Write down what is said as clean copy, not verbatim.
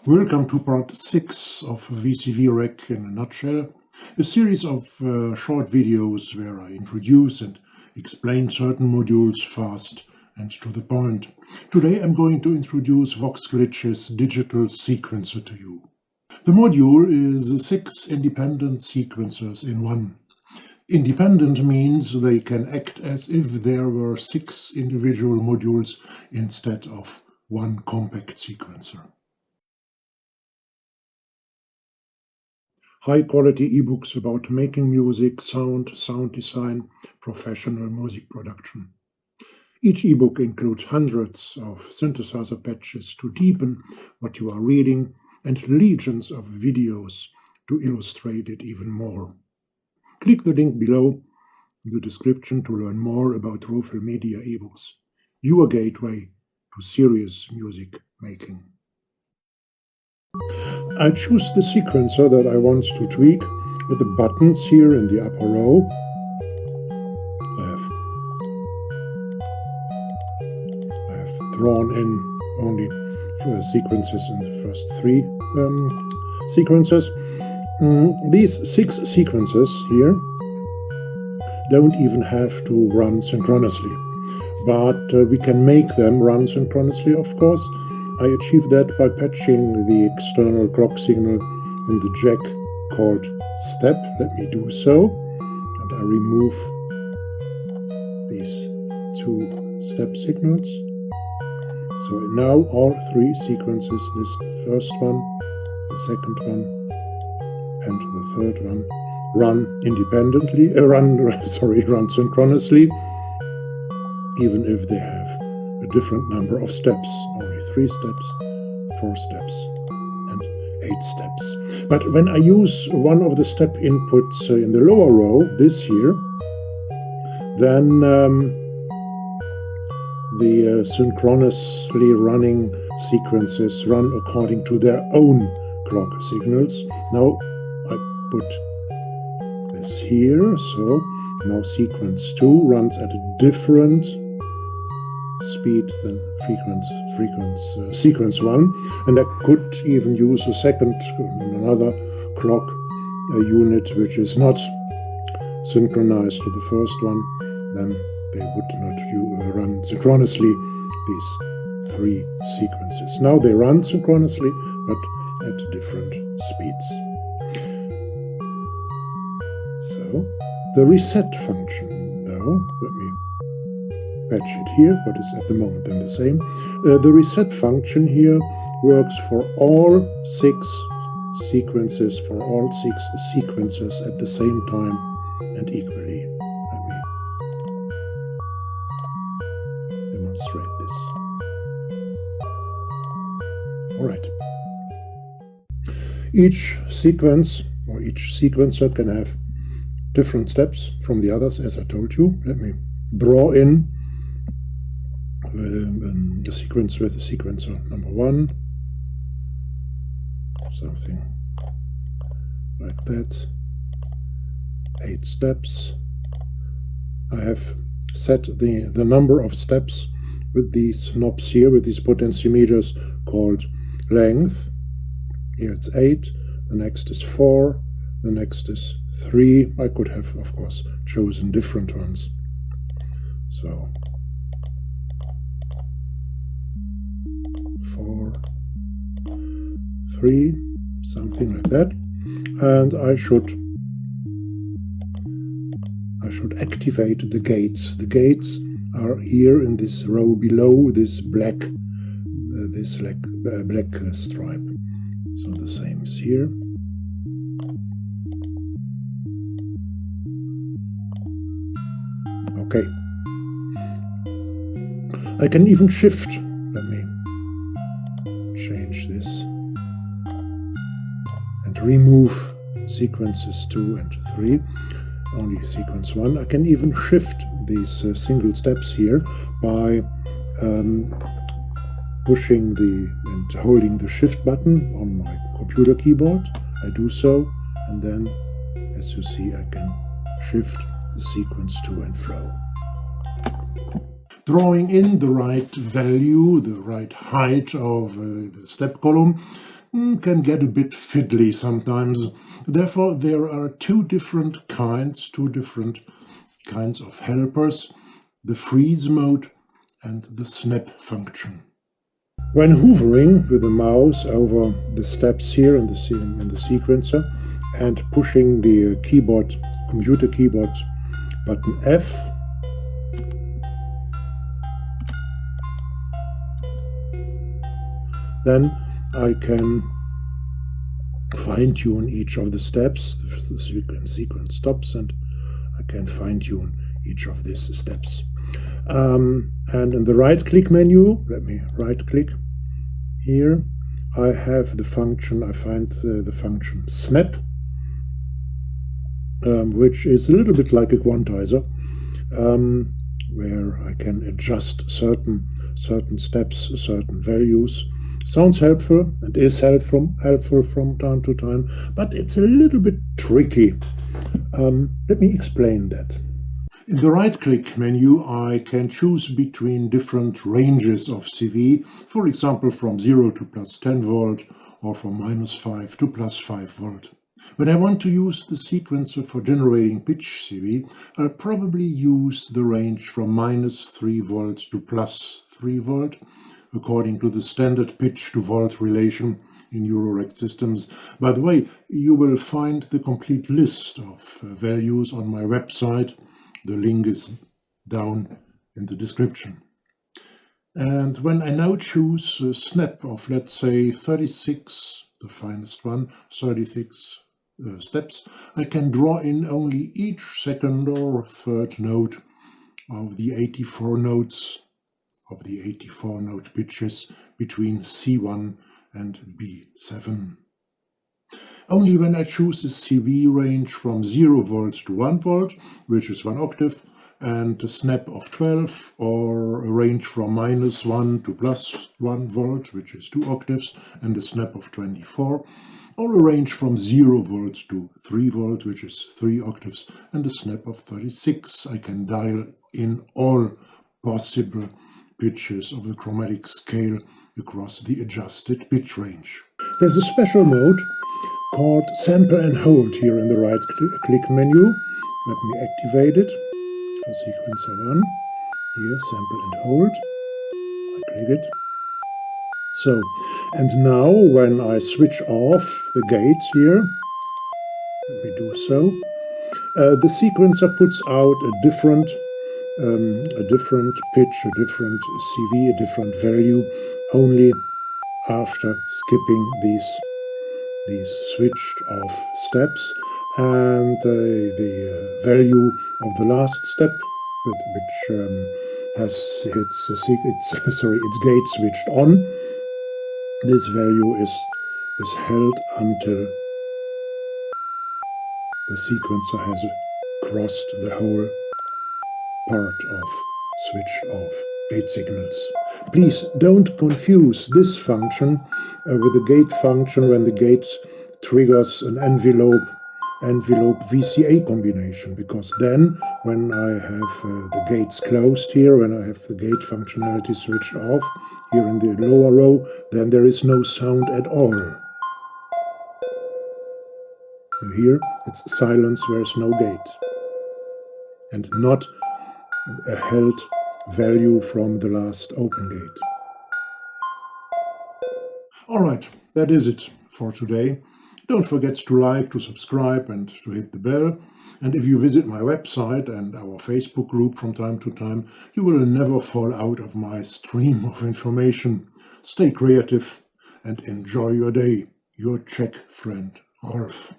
Welcome to part 6 of VCV Rack in a nutshell, a series of short videos where I introduce and explain certain modules fast and to the point. Today I'm going to introduce Voxglitch's digital sequencer to you. The module is 6 independent sequencers in one. Independent means they can act as if there were 6 individual modules instead of one compact sequencer. High-quality ebooks about making music, sound design, professional music production. Each ebook includes hundreds of synthesizer patches to deepen what you are reading and legions of videos to illustrate it even more. Click the link below in the description to learn more about Rofel Media ebooks, your gateway to serious music making. I choose the sequencer that I want to tweak with the buttons here in the upper row. I have drawn in only sequences in the first 3 sequences. These 6 sequences here don't even have to run synchronously, but we can make them run synchronously, of course. I achieve that by patching the external clock signal in the jack called step. Let me do so. And I remove these 2 step signals. So now all 3 sequences, the first one, the second one, and the third one, run independently, run synchronously, even if they have a different number of steps. 3 steps, 4 steps, and 8 steps. But when I use one of the step inputs in the lower row, this here, then the synchronously running sequences run according to their own clock signals. Now I put this here, so now sequence 2 runs at a different speed than sequence 1, and I could even use another clock unit which is not synchronized to the first one. Then they would not run synchronously, these 3 sequences. Now they run synchronously, but at different speeds. So the reset function, though, let me patch it here, but it's at the moment then the same. The reset function here works for all 6 sequences, at the same time and equally. Let me demonstrate this. All right. Each sequence or each sequencer can have different steps from the others, as I told you. Let me draw in a sequence with a sequencer number 1, something like that, 8 steps. I have set the number of steps with these knobs here, with these potentiometers, called length. Here it's 8, the next is 4, the next is 3. I could have, of course, chosen different ones. So 4, 3, something like that, and I should activate the gates. The gates are here in this row below this black stripe. So the same is here. Okay. I can even shift. Let me change this and remove sequences 2 and 3, only sequence 1. I can even shift these single steps here by pushing and holding the shift button on my computer keyboard. I do so, and then, as you see, I can shift the sequence to and fro. Drawing in the right value, the right height of the step column, can get a bit fiddly sometimes. Therefore, there are two different kinds of helpers, the freeze mode and the snap function. When hovering with the mouse over the steps here in the sequencer and pushing the computer keyboard button F, then I can fine-tune each of the steps. The sequence stops and I can fine-tune each of these steps. And in the right-click menu, let me right-click here, I have the function, I find the function snap, which is a little bit like a quantizer, where I can adjust certain steps, certain values. Sounds helpful and is helpful from time to time, but it's a little bit tricky. Let me explain that. In the right-click menu, I can choose between different ranges of CV, for example from 0 to plus 10 volt or from -5 to plus 5 volt. When I want to use the sequencer for generating pitch CV, I'll probably use the range from -3 volt to plus 3 volt, according to the standard pitch to volt relation in Eurorack systems. By the way, you will find the complete list of values on my website. The link is down in the description. And when I now choose a snap of, let's say, 36, the finest one, 36 steps, I can draw in only each second or third note of the 84 notes, of the 84 note pitches between C1 and B7. Only when I choose a CV range from 0 volt to 1 volt, which is 1 octave, and a snap of 12, or a range from -1 to plus 1 volt, which is 2 octaves, and a snap of 24, or a range from 0 volt to 3 volt, which is 3 octaves, and a snap of 36, I can dial in all possible pitches of the chromatic scale across the adjusted pitch range. There's a special mode called sample and hold here in the right click menu. Let me activate it for sequencer 1. Here, sample and hold. I click it. So, and now when I switch off the gate here, let me do so, the sequencer puts out a different pitch, a different CV, a different value, only after skipping these switched off steps, and the value of the last step, which has its gate switched on, this value is held until the sequencer has crossed the whole part of switched off gate signals. Please don't confuse this function with the gate function when the gate triggers an envelope VCA combination, because then when I have the gates closed here, when I have the gate functionality switched off here in the lower row, then there is no sound at all. Here it's silence, there is no gate, and not a held value from the last open gate. Alright, that is it for today. Don't forget to like, to subscribe and to hit the bell. And if you visit my website and our Facebook group from time to time, you will never fall out of my stream of information. Stay creative and enjoy your day. Your Czech friend, Rolf.